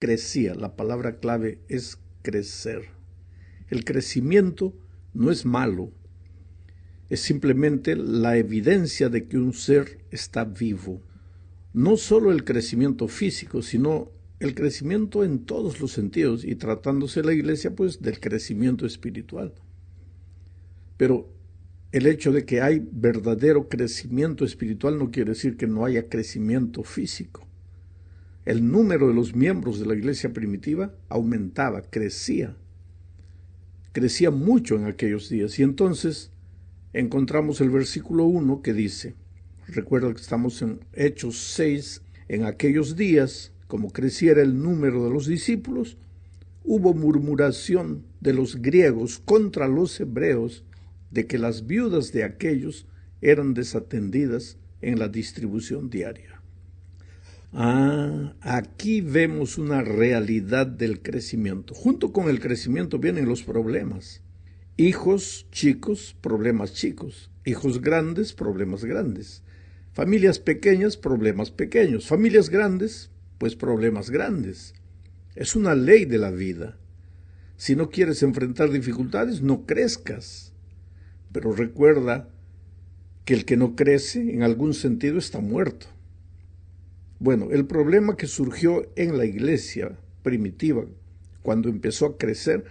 crecía. La palabra clave es crecer. El crecimiento no es malo, es simplemente la evidencia de que un ser está vivo. No solo el crecimiento físico, sino el crecimiento en todos los sentidos, y tratándose la iglesia, pues, del crecimiento espiritual. Pero el hecho de que hay verdadero crecimiento espiritual no quiere decir que no haya crecimiento físico. El número de los miembros de la iglesia primitiva aumentaba, crecía mucho en aquellos días. Y entonces encontramos el versículo 1 que dice, recuerda que estamos en Hechos 6, en aquellos días, como creciera el número de los discípulos, hubo murmuración de los griegos contra los hebreos de que las viudas de aquellos eran desatendidas en la distribución diaria. Aquí vemos una realidad del crecimiento. Junto con el crecimiento vienen los problemas. Hijos chicos, problemas chicos. Hijos grandes, problemas grandes. Familias pequeñas, problemas pequeños. Familias grandes, pues problemas grandes. Es una ley de la vida. Si no quieres enfrentar dificultades, no crezcas. Pero recuerda que el que no crece, en algún sentido, está muerto. Bueno, el problema que surgió en la iglesia primitiva, cuando empezó a crecer,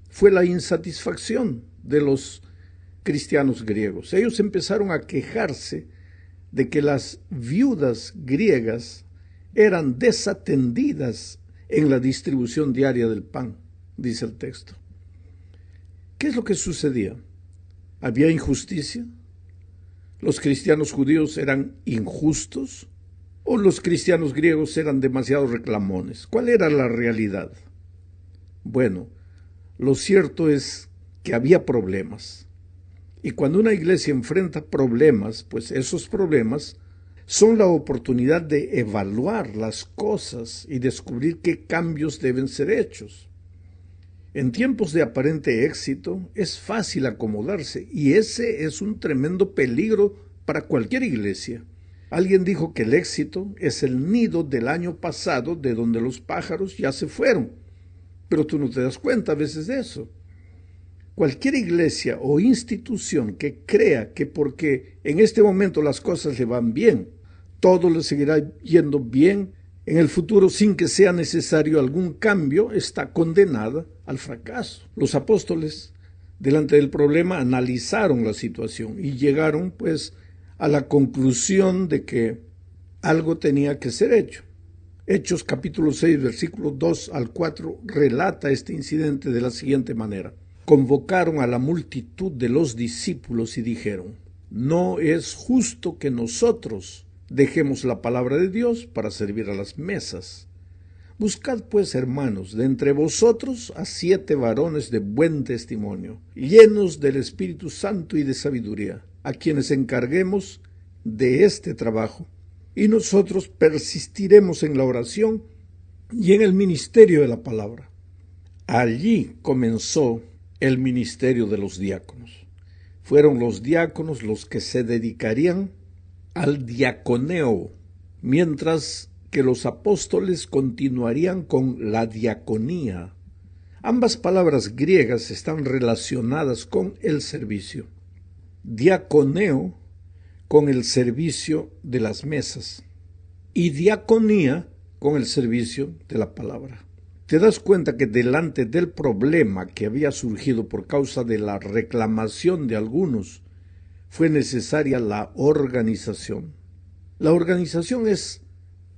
fue la insatisfacción de los cristianos griegos. Ellos empezaron a quejarse de que las viudas griegas eran desatendidas en la distribución diaria del pan, dice el texto. ¿Qué es lo que sucedía? ¿Había injusticia? ¿Los cristianos judíos eran injustos? ¿O los cristianos griegos eran demasiado reclamones? ¿Cuál era la realidad? Bueno, lo cierto es que había problemas. Y cuando una iglesia enfrenta problemas, pues esos problemas son la oportunidad de evaluar las cosas y descubrir qué cambios deben ser hechos. En tiempos de aparente éxito es fácil acomodarse, y ese es un tremendo peligro para cualquier iglesia. Alguien dijo que el éxito es el nido del año pasado de donde los pájaros ya se fueron, pero tú no te das cuenta a veces de eso. Cualquier iglesia o institución que crea que porque en este momento las cosas le van bien, todo le seguirá yendo bien en el futuro sin que sea necesario algún cambio, está condenada al fracaso. Los apóstoles, delante del problema, analizaron la situación y llegaron, pues, a la conclusión de que algo tenía que ser hecho. Hechos capítulo 6, versículos 2 al 4, relata este incidente de la siguiente manera. Convocaron a la multitud de los discípulos y dijeron, no es justo que nosotros dejemos la palabra de Dios para servir a las mesas. Buscad pues, hermanos, de entre vosotros a 7 varones de buen testimonio, llenos del Espíritu Santo y de sabiduría, a quienes encarguemos de este trabajo, y nosotros persistiremos en la oración y en el ministerio de la palabra. Allí comenzó el ministerio de los diáconos. Fueron los diáconos los que se dedicarían al diaconeo, mientras que los apóstoles continuarían con la diaconía. Ambas palabras griegas están relacionadas con el servicio. Diaconeo con el servicio de las mesas y diaconía con el servicio de la palabra. Te das cuenta que delante del problema que había surgido por causa de la reclamación de algunos, fue necesaria la organización. La organización es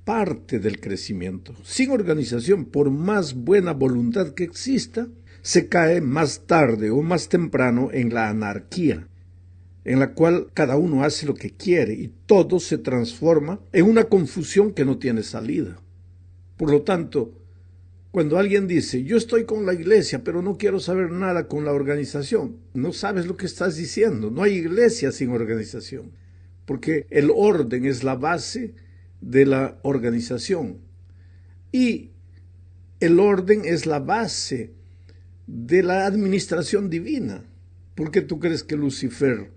parte del crecimiento. Sin organización, por más buena voluntad que exista, se cae más tarde o más temprano en la anarquía, en la cual cada uno hace lo que quiere y todo se transforma en una confusión que no tiene salida. Por lo tanto, cuando alguien dice, yo estoy con la iglesia, pero no quiero saber nada con la organización, no sabes lo que estás diciendo. No hay iglesia sin organización, porque el orden es la base de la organización y el orden es la base de la administración divina. ¿Por qué tú crees que Lucifer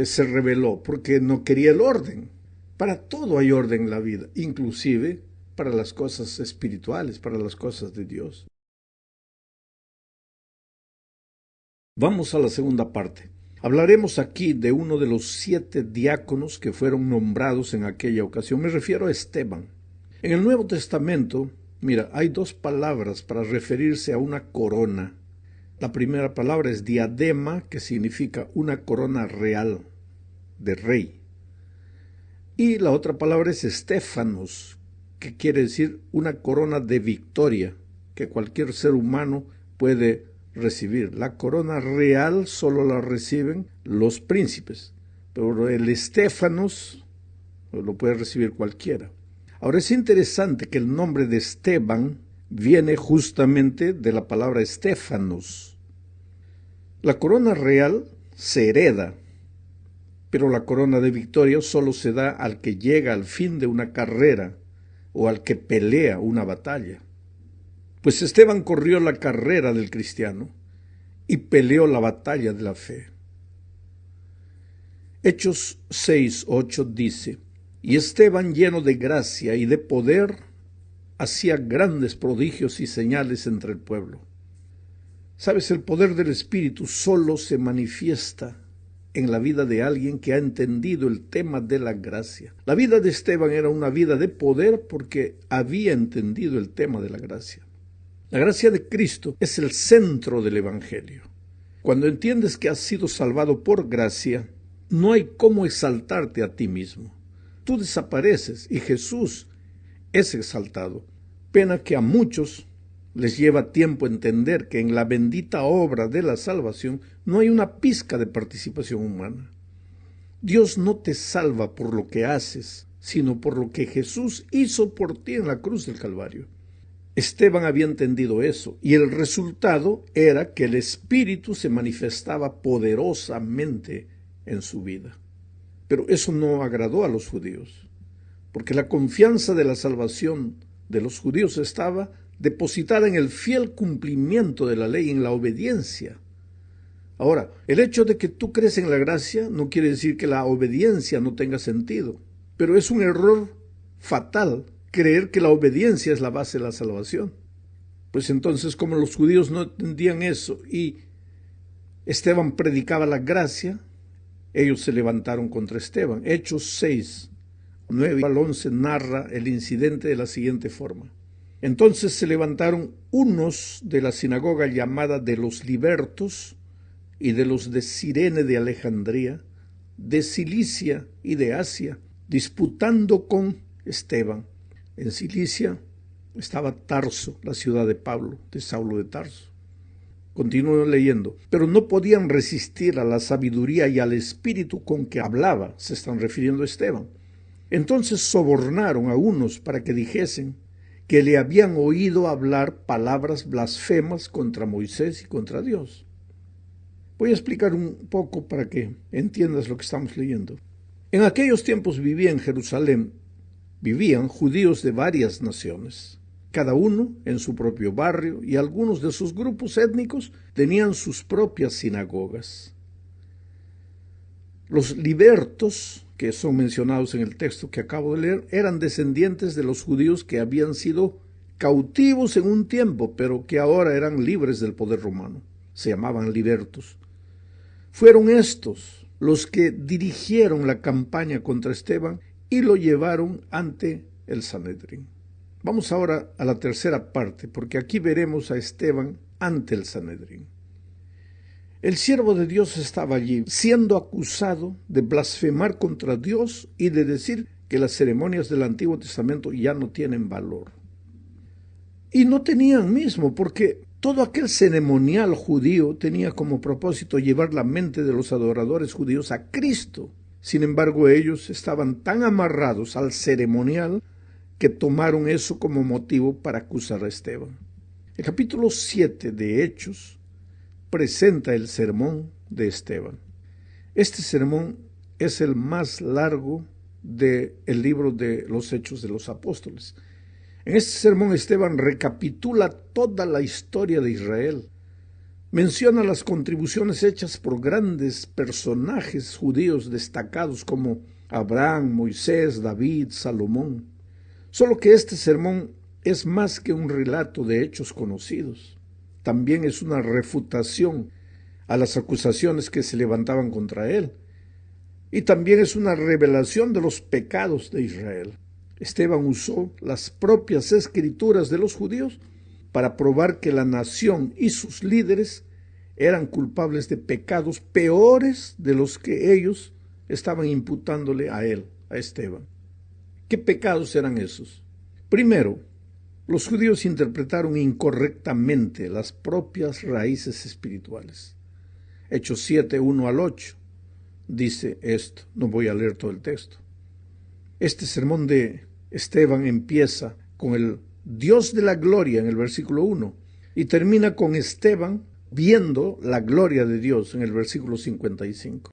se rebeló? Porque no quería el orden. Para todo hay orden en la vida, inclusive para las cosas espirituales, para las cosas de Dios. Vamos a la segunda parte. Hablaremos aquí de uno de los 7 diáconos que fueron nombrados en aquella ocasión. Me refiero a Esteban. En el Nuevo Testamento, mira, hay 2 palabras para referirse a una corona. La primera palabra es diadema, que significa una corona real, de rey. Y la otra palabra es estéfanos, que quiere decir una corona de victoria, que cualquier ser humano puede recibir. La corona real solo la reciben los príncipes, pero el estéfanos lo puede recibir cualquiera. Ahora es interesante que el nombre de Esteban viene justamente de la palabra estéfanos. La corona real se hereda, pero la corona de victoria solo se da al que llega al fin de una carrera o al que pelea una batalla. Pues Esteban corrió la carrera del cristiano y peleó la batalla de la fe. Hechos 6:8 dice: y Esteban, lleno de gracia y de poder, hacía grandes prodigios y señales entre el pueblo. Sabes, el poder del Espíritu solo se manifiesta en la vida de alguien que ha entendido el tema de la gracia. La vida de Esteban era una vida de poder porque había entendido el tema de la gracia. La gracia de Cristo es el centro del Evangelio. Cuando entiendes que has sido salvado por gracia, no hay cómo exaltarte a ti mismo. Tú desapareces y Jesús es exaltado. Pena que a muchos les lleva tiempo entender que en la bendita obra de la salvación no hay una pizca de participación humana. Dios no te salva por lo que haces, sino por lo que Jesús hizo por ti en la cruz del Calvario. Esteban había entendido eso, y el resultado era que el Espíritu se manifestaba poderosamente en su vida. Pero eso no agradó a los judíos, porque la confianza de la salvación de los judíos estaba depositada en el fiel cumplimiento de la ley, en la obediencia. Ahora, el hecho de que tú crees en la gracia no quiere decir que la obediencia no tenga sentido, pero es un error fatal creer que la obediencia es la base de la salvación. Pues entonces, como los judíos no entendían eso y Esteban predicaba la gracia, ellos se levantaron contra Esteban. Hechos 6:9-11 narra el incidente de la siguiente forma. Entonces se levantaron unos de la sinagoga llamada de los libertos y de los de Cirene de Alejandría, de Cilicia y de Asia, disputando con Esteban. En Cilicia estaba Tarso, la ciudad de Pablo, de Saulo de Tarso. Continúo leyendo. Pero no podían resistir a la sabiduría y al espíritu con que hablaba, se están refiriendo a Esteban. Entonces sobornaron a unos para que dijesen que le habían oído hablar palabras blasfemas contra Moisés y contra Dios. Voy a explicar un poco para que entiendas lo que estamos leyendo. En aquellos tiempos vivían judíos de varias naciones, cada uno en su propio barrio, y algunos de sus grupos étnicos tenían sus propias sinagogas. Los libertos, que son mencionados en el texto que acabo de leer, eran descendientes de los judíos que habían sido cautivos en un tiempo, pero que ahora eran libres del poder romano. Se llamaban libertos. Fueron estos los que dirigieron la campaña contra Esteban y lo llevaron ante el Sanedrín. Vamos ahora a la tercera parte, porque aquí veremos a Esteban ante el Sanedrín. El siervo de Dios estaba allí, siendo acusado de blasfemar contra Dios y de decir que las ceremonias del Antiguo Testamento ya no tienen valor. Y no tenían mismo, porque todo aquel ceremonial judío tenía como propósito llevar la mente de los adoradores judíos a Cristo. Sin embargo, ellos estaban tan amarrados al ceremonial que tomaron eso como motivo para acusar a Esteban. El capítulo 7 de Hechos presenta el sermón de Esteban. Este sermón es el más largo del libro de los Hechos de los Apóstoles. En este sermón Esteban recapitula toda la historia de Israel. Menciona las contribuciones hechas por grandes personajes judíos destacados como Abraham, Moisés, David, Salomón. Solo que este sermón es más que un relato de hechos conocidos. También es una refutación a las acusaciones que se levantaban contra él. Y también es una revelación de los pecados de Israel. Esteban usó las propias escrituras de los judíos para probar que la nación y sus líderes eran culpables de pecados peores de los que ellos estaban imputándole a él, a Esteban. ¿Qué pecados eran esos? Primero, los judíos interpretaron incorrectamente las propias raíces espirituales. Hechos 7, 1 al 8 dice esto. No voy a leer todo el texto. Este sermón de Esteban empieza con el Dios de la gloria en el versículo 1 y termina con Esteban viendo la gloria de Dios en el versículo 55.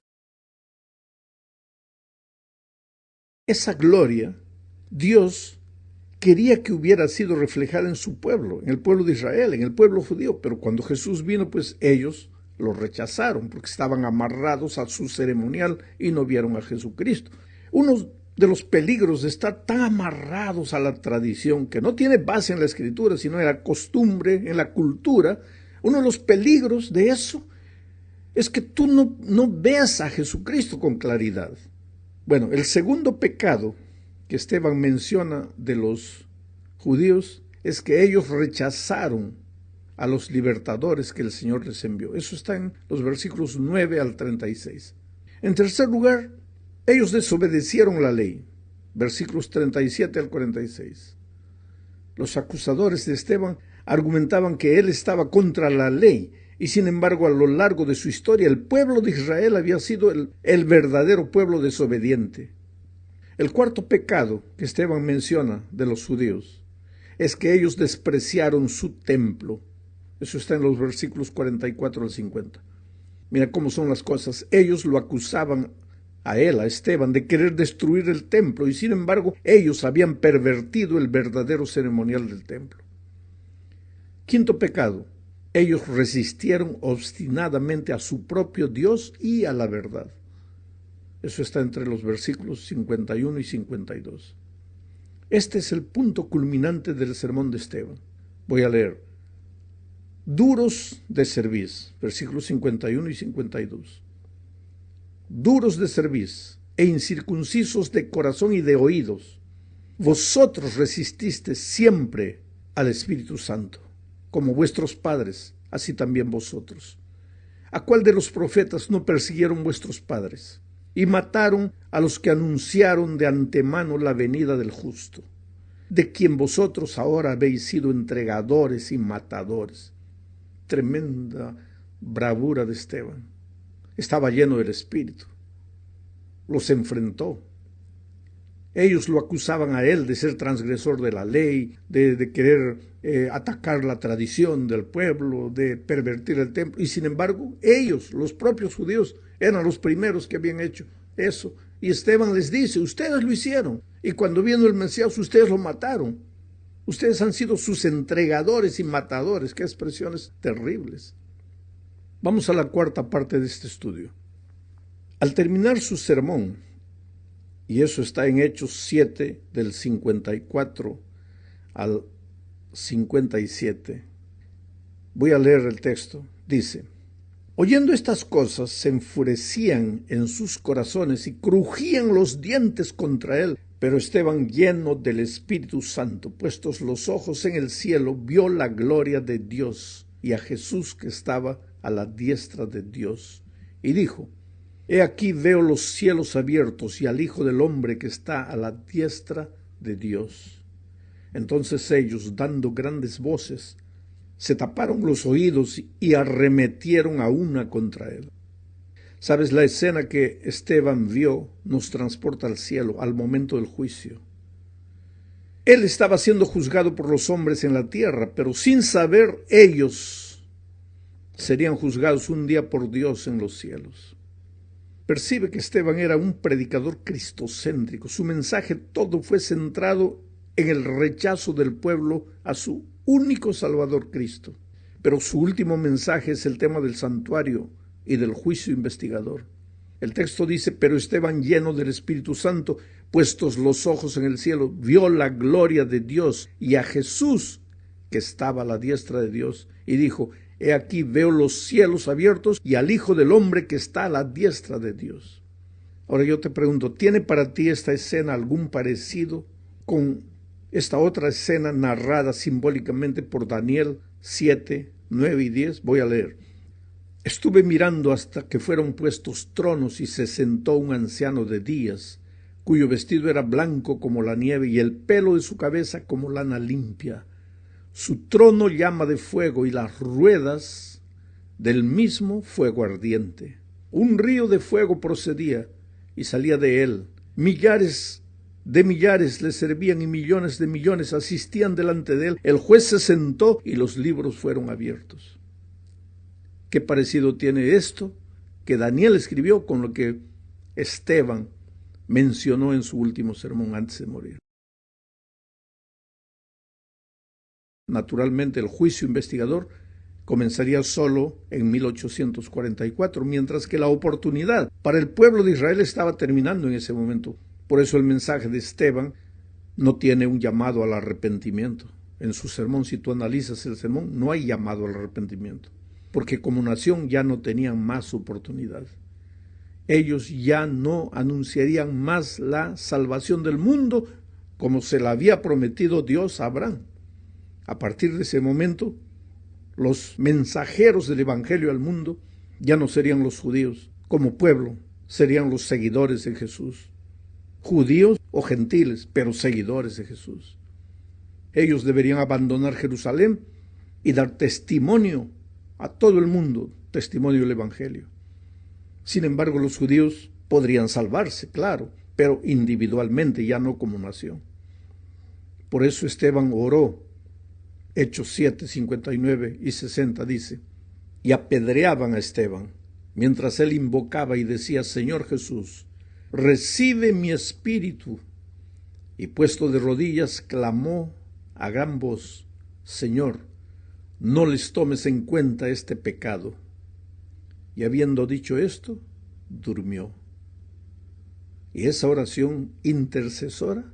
Esa gloria, Dios quería que hubiera sido reflejada en su pueblo, en el pueblo de Israel, en el pueblo judío, pero cuando Jesús vino, pues ellos lo rechazaron porque estaban amarrados a su ceremonial y no vieron a Jesucristo. Uno de los peligros de estar tan amarrados a la tradición, que no tiene base en la Escritura, sino en la costumbre, en la cultura, uno de los peligros de eso es que tú no veas a Jesucristo con claridad. Bueno, el segundo pecado que Esteban menciona de los judíos es que ellos rechazaron a los libertadores que el Señor les envió. Eso está en los versículos 9 al 36. En tercer lugar, ellos desobedecieron la ley. Versículos 37 al 46. Los acusadores de Esteban argumentaban que él estaba contra la ley y sin embargo a lo largo de su historia el pueblo de Israel había sido el verdadero pueblo desobediente. El cuarto pecado que Esteban menciona de los judíos es que ellos despreciaron su templo. Eso está en los versículos 44 al 50. Mira cómo son las cosas. Ellos lo acusaban a él, a Esteban, de querer destruir el templo y sin embargo ellos habían pervertido el verdadero ceremonial del templo. Quinto pecado. Ellos resistieron obstinadamente a su propio Dios y a la verdad. Eso está entre los versículos 51 y 52. Este es el punto culminante del sermón de Esteban. Voy a leer. Duros de cerviz, versículos 51 y 52. Duros de cerviz e incircuncisos de corazón y de oídos, vosotros resististeis siempre al Espíritu Santo, como vuestros padres, así también vosotros. ¿A cuál de los profetas no persiguieron vuestros padres? Y mataron a los que anunciaron de antemano la venida del justo, de quien vosotros ahora habéis sido entregadores y matadores. Tremenda bravura de Esteban. Estaba lleno del Espíritu. Los enfrentó. Ellos lo acusaban a él de ser transgresor de la ley, de querer atacar la tradición del pueblo, de pervertir el templo. Y sin embargo, ellos, los propios judíos, eran los primeros que habían hecho eso. Y Esteban les dice, ustedes lo hicieron. Y cuando vino el Mesías, ustedes lo mataron. Ustedes han sido sus entregadores y matadores. Qué expresiones terribles. Vamos a la cuarta parte de este estudio. Al terminar su sermón, y eso está en Hechos 7, del 54 al 57, voy a leer el texto. Dice, oyendo estas cosas, se enfurecían en sus corazones y crujían los dientes contra él. Pero Esteban, lleno del Espíritu Santo, puestos los ojos en el cielo, vio la gloria de Dios y a Jesús que estaba a la diestra de Dios. Y dijo, he aquí veo los cielos abiertos y al Hijo del Hombre que está a la diestra de Dios. Entonces ellos, dando grandes voces, se taparon los oídos y arremetieron a una contra él. Sabes, la escena que Esteban vio nos transporta al cielo, al momento del juicio. Él estaba siendo juzgado por los hombres en la tierra, pero sin saber ellos serían juzgados un día por Dios en los cielos. Percibe que Esteban era un predicador cristocéntrico. Su mensaje todo fue centrado en el rechazo del pueblo a su único Salvador Cristo. Pero su último mensaje es el tema del santuario y del juicio investigador. El texto dice, pero Esteban, lleno del Espíritu Santo, puestos los ojos en el cielo, vio la gloria de Dios y a Jesús que estaba a la diestra de Dios, y dijo: he aquí veo los cielos abiertos y al Hijo del Hombre que está a la diestra de Dios. Ahora yo te pregunto, ¿tiene para ti esta escena algún parecido con esta otra escena narrada simbólicamente por Daniel 7, 9 y 10? Voy a leer. Estuve mirando hasta que fueron puestos tronos y se sentó un anciano de días, cuyo vestido era blanco como la nieve y el pelo de su cabeza como lana limpia. Su trono llama de fuego y las ruedas del mismo fuego ardiente. Un río de fuego procedía y salía de él. Millares de millares le servían y millones de millones asistían delante de él. El juez se sentó y los libros fueron abiertos. ¿Qué parecido tiene esto que Daniel escribió con lo que Esteban mencionó en su último sermón antes de morir? Naturalmente, el juicio investigador comenzaría solo en 1844, mientras que la oportunidad para el pueblo de Israel estaba terminando en ese momento. Por eso el mensaje de Esteban no tiene un llamado al arrepentimiento. En su sermón, si tú analizas el sermón, no hay llamado al arrepentimiento, porque como nación ya no tenían más oportunidad. Ellos ya no anunciarían más la salvación del mundo como se la había prometido Dios a Abraham. A partir de ese momento, los mensajeros del Evangelio al mundo ya no serían los judíos. Como pueblo, serían los seguidores de Jesús. Judíos o gentiles, pero seguidores de Jesús. Ellos deberían abandonar Jerusalén y dar testimonio a todo el mundo, testimonio del Evangelio. Sin embargo, los judíos podrían salvarse, claro, pero individualmente, ya no como nación. Por eso Esteban oró. Hechos 7, 59 y 60 dice: y apedreaban a Esteban, mientras él invocaba y decía: Señor Jesús, recibe mi espíritu. Y puesto de rodillas, clamó a gran voz: Señor, no les tomes en cuenta este pecado. Y habiendo dicho esto, durmió. Y esa oración intercesora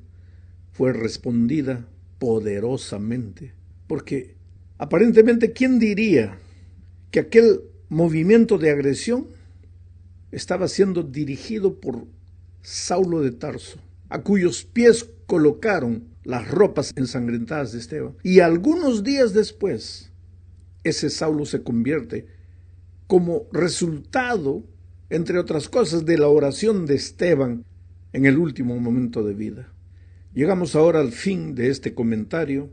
fue respondida poderosamente. Porque aparentemente, ¿quién diría que aquel movimiento de agresión estaba siendo dirigido por Saulo de Tarso, a cuyos pies colocaron las ropas ensangrentadas de Esteban? Y algunos días después, ese Saulo se convierte como resultado, entre otras cosas, de la oración de Esteban en el último momento de vida. Llegamos ahora al fin de este comentario,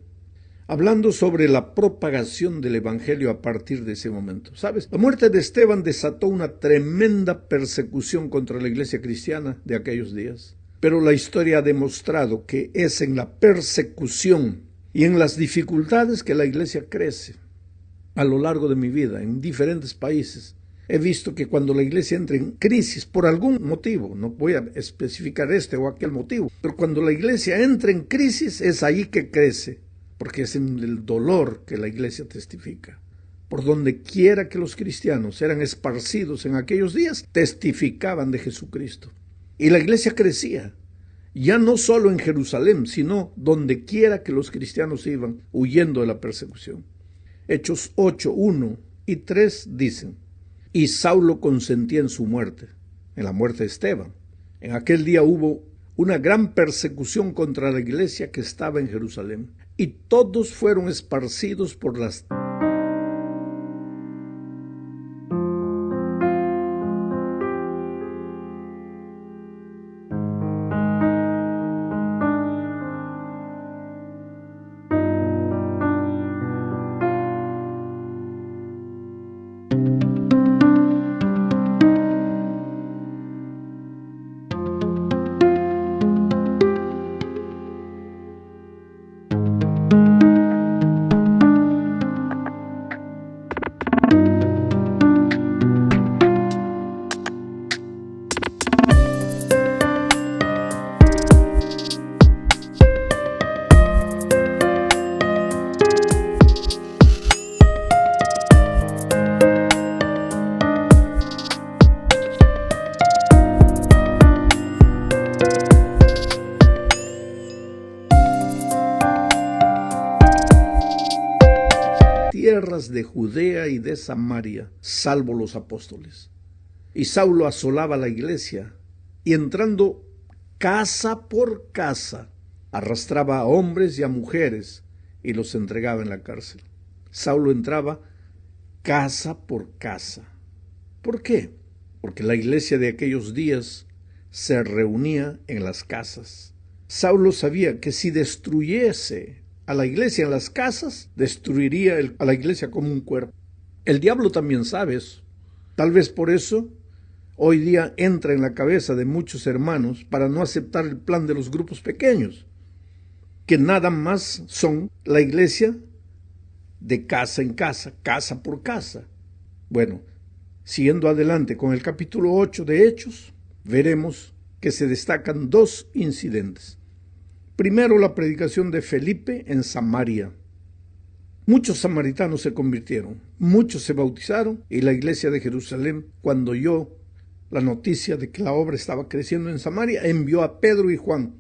hablando sobre la propagación del Evangelio a partir de ese momento. ¿Sabes? La muerte de Esteban desató una tremenda persecución contra la iglesia cristiana de aquellos días. Pero la historia ha demostrado que es en la persecución y en las dificultades que la iglesia crece. A lo largo de mi vida, en diferentes países, he visto que cuando la iglesia entra en crisis por algún motivo, no voy a especificar este o aquel motivo, pero cuando la iglesia entra en crisis es ahí que crece, porque es en el dolor que la iglesia testifica. Por donde quiera que los cristianos eran esparcidos en aquellos días, testificaban de Jesucristo. Y la iglesia crecía, ya no solo en Jerusalén, sino donde quiera que los cristianos iban huyendo de la persecución. Hechos 8, 1 y 3 dicen: y Saulo consentía en su muerte, en la muerte de Esteban. En aquel día hubo una gran persecución contra la iglesia que estaba en Jerusalén, y todos fueron esparcidos por las tierras de Judea y de Samaria, salvo los apóstoles. Y Saulo asolaba la iglesia, y entrando casa por casa, arrastraba a hombres y a mujeres, y los entregaba en la cárcel. Saulo entraba casa por casa. ¿Por qué? Porque la iglesia de aquellos días se reunía en las casas. Saulo sabía que si destruyese a la iglesia en las casas, destruiría a la iglesia como un cuerpo. El diablo también sabe eso. Tal vez por eso hoy día entra en la cabeza de muchos hermanos para no aceptar el plan de los grupos pequeños, que nada más son la iglesia de casa en casa, casa por casa. Bueno, siguiendo adelante con el capítulo 8 de Hechos, veremos que se destacan dos incidentes. Primero, la predicación de Felipe en Samaria. Muchos samaritanos se convirtieron, muchos se bautizaron, y la iglesia de Jerusalén, cuando oyó la noticia de que la obra estaba creciendo en Samaria, envió a Pedro y Juan.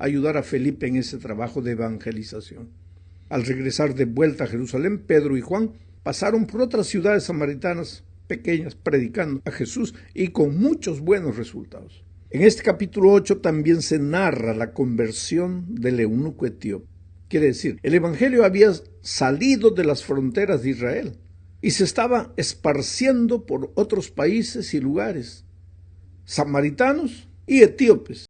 Ayudar a Felipe en ese trabajo de evangelización. Al regresar de vuelta a Jerusalén, Pedro y Juan pasaron por otras ciudades samaritanas pequeñas predicando a Jesús y con muchos buenos resultados. En este capítulo 8 también se narra la conversión del eunuco etíope. Quiere decir, el evangelio había salido de las fronteras de Israel y se estaba esparciendo por otros países y lugares, samaritanos y etíopes.